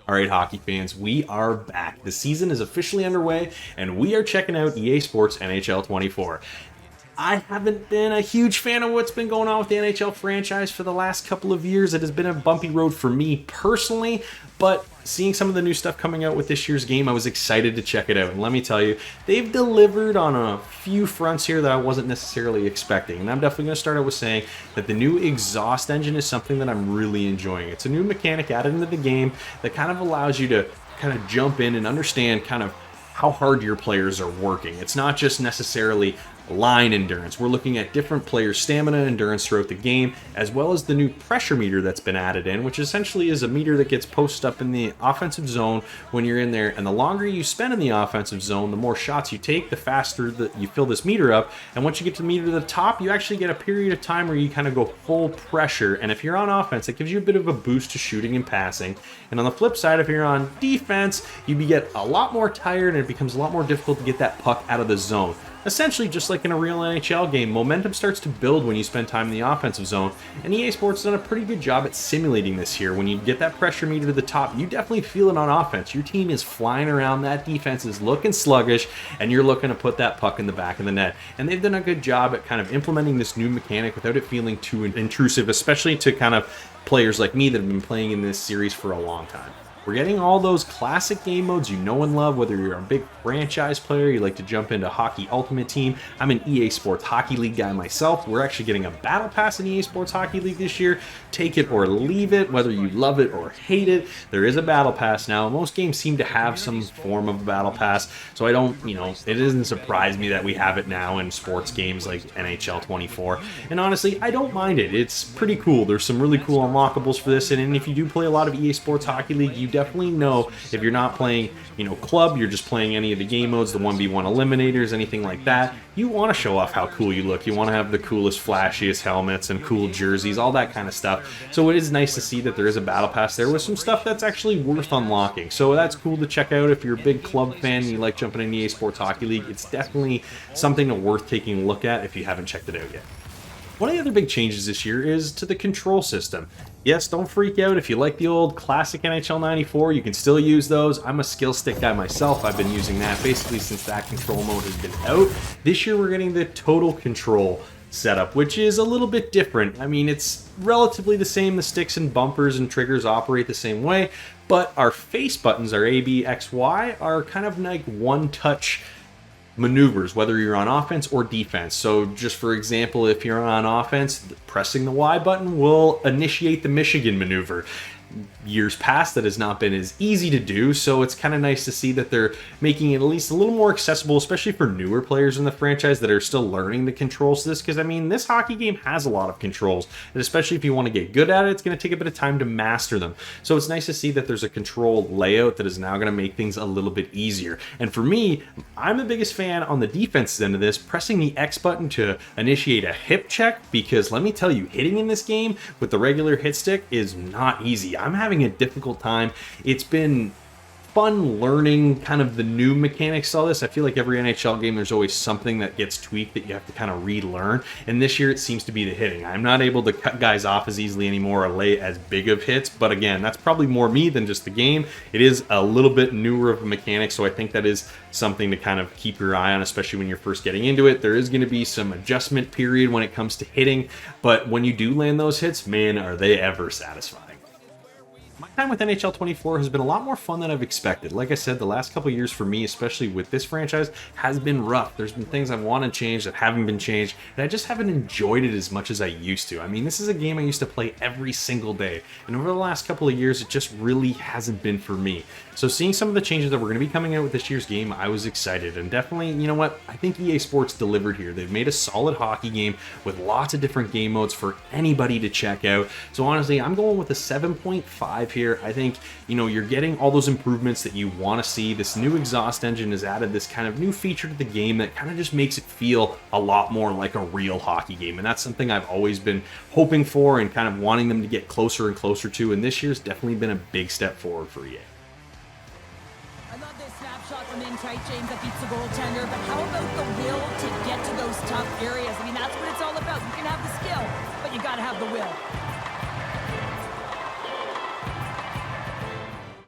All right, hockey fans, we are back. The season is officially underway, and we are checking out EA Sports NHL 24. I haven't been a huge fan of what's been going on with the NHL franchise for the last couple of years. It has been a bumpy road for me personally, but seeing some of the new stuff coming out with this year's game, I was excited to check it out. And let me tell you, they've delivered on a few fronts here that I wasn't necessarily expecting. And I'm definitely going to start out with saying that the new exhaust engine is something that I'm really enjoying. It's a new mechanic added into the game that kind of allows you to kind of jump in and understand kind of how hard your players are working. It's not just necessarily line endurance. We're looking at different players' stamina and endurance throughout the game, as well as the new pressure meter that's been added in, which essentially is a meter that gets posted up in the offensive zone when you're in there. And the longer you spend in the offensive zone, the more shots you take, the faster that you fill this meter up. And once you get to the meter to the top, you actually get a period of time where you kind of go full pressure. And if you're on offense, it gives you a bit of a boost to shooting and passing. And on the flip side, if you're on defense, you get a lot more tired and it becomes a lot more difficult to get that puck out of the zone. Essentially, just like in a real NHL game, momentum starts to build when you spend time in the offensive zone, and EA Sports has done a pretty good job at simulating this here. When you get that pressure meter to the top, you definitely feel it on offense. Your team is flying around, that defense is looking sluggish, and you're looking to put that puck in the back of the net. And they've done a good job at kind of implementing this new mechanic without it feeling too intrusive, especially to kind of players like me that have been playing in this series for a long time. We're getting all those classic game modes you know and love, whether you're a big franchise player, you like to jump into Hockey Ultimate Team. I'm an EA Sports Hockey League guy myself. We're actually getting a Battle Pass in EA Sports Hockey League this year. Take it or leave it, whether you love it or hate it. There is a Battle Pass now. Most games seem to have some form of a Battle Pass, so I don't, it doesn't surprise me that we have it now in sports games like NHL 24. And honestly, I don't mind it. It's pretty cool. There's some really cool unlockables for this, and if you do play a lot of EA Sports Hockey League, you definitely know if you're not playing, club, you're just playing any of the game modes, the 1v1 eliminators, anything like that, you want to show off how cool you look. You want to have the coolest, flashiest helmets and cool jerseys, all that kind of stuff. So it is nice to see that there is a battle pass there with some stuff that's actually worth unlocking. So that's cool to check out if you're a big club fan and you like jumping in EA Sports Hockey League. It's definitely something worth taking a look at if you haven't checked it out yet. One of the other big changes this year is to the control system. Yes, don't freak out. If you like the old classic NHL 94, you can still use those. I'm a skill stick guy myself. I've been using that basically since that control mode has been out. This year we're getting the total control setup, which is a little bit different. I mean, it's relatively the same. The sticks and bumpers and triggers operate the same way, but our face buttons, our A, B, X, Y, are kind of like one-touch maneuvers, whether you're on offense or defense. So just for example, if you're on offense, pressing the Y button will initiate the Michigan maneuver. Years past, that has not been as easy to do, so it's kind of nice to see that they're making it at least a little more accessible, especially for newer players in the franchise that are still learning the controls to this, because I mean, this hockey game has a lot of controls, and especially if you want to get good at it, it's going to take a bit of time to master them. So it's nice to see that there's a control layout that is now going to make things a little bit easier. And for me, I'm the biggest fan on the defense end of this, pressing the X button to initiate a hip check, because let me tell you, hitting in this game with the regular hit stick is not easy. I'm having a difficult time. It's been fun learning kind of the new mechanics to all this. I feel like every NHL game there's always something that gets tweaked that you have to kind of relearn, and this year it seems to be the hitting. I'm not able to cut guys off as easily anymore or lay as big of hits, but again, that's probably more me than just the game. It is a little bit newer of a mechanic, so I think that is something to kind of keep your eye on, especially when you're first getting into it. There is going to be some adjustment period when it comes to hitting, but when you do land those hits, man, are they ever satisfying. My time with NHL 24 has been a lot more fun than I've expected. Like I said, the last couple of years for me, especially with this franchise, has been rough. There's been things I want to change that haven't been changed, and I just haven't enjoyed it as much as I used to. I mean, this is a game I used to play every single day, and over the last couple of years, it just really hasn't been for me. So seeing some of the changes that we're going to be coming out with this year's game, I was excited, and definitely, you know what, I think EA Sports delivered here. They've made a solid hockey game with lots of different game modes for anybody to check out. So honestly, I'm going with a 7.5 here. I think, you're getting all those improvements that you want to see. This new exhaust engine has added this kind of new feature to the game that kind of just makes it feel a lot more like a real hockey game, and that's something I've always been hoping for and kind of wanting them to get closer and closer to, and this year's definitely been a big step forward for EA. I love this snapshot from in tight, James, that beats the goaltender, but how about the will to get to those tough areas? I mean, that's what it's all about. You can have the skill, but you got to have the will.